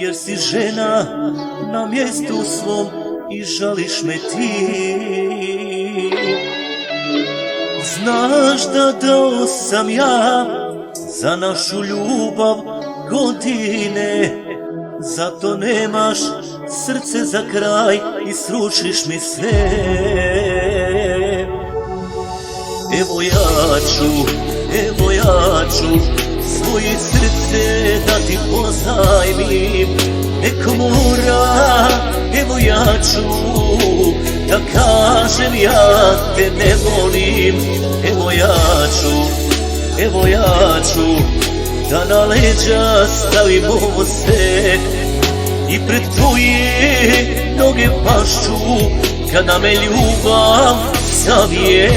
jer si žena na mjestu svom i žališ me ti. Znaš da dao sam ja za našu ljubav godine, zato nemaš srce za kraj i srušiš mi sve. Evo ja ću svoje srce da ti pozajmim, nek mora. Evo ja ću da kažem ja te ne volim. Evo ja ću da na leđa stavim ovo se i pred tvoje noge pašću kada me ljubav zavije.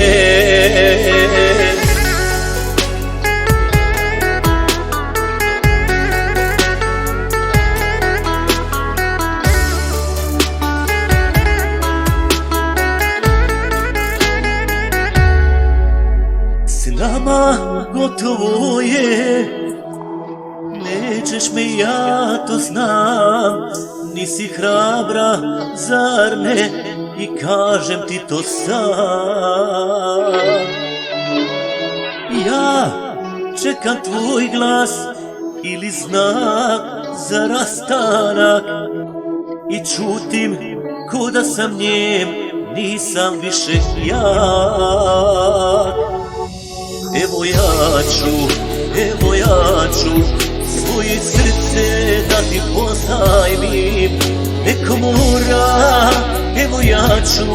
S nama gotovo je, nećeš me, ja to znam. Nisi hrabra, zar ne? I kažem ti to sam. Ja čekam tvoj glas ili znak za rastanak i čutim ko da sam njem, nisam više jak. Evo ja ću svoje srce da ti pozajmim, nek mora. Evo ja ću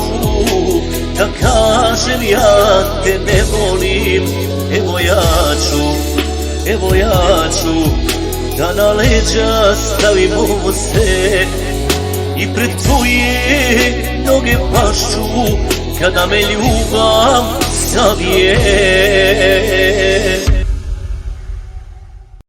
da kažem ja te ne volim. Evo ja ću da na leđa stavim ovo se i pred tvoje noge pašću kada me ljubav zavije.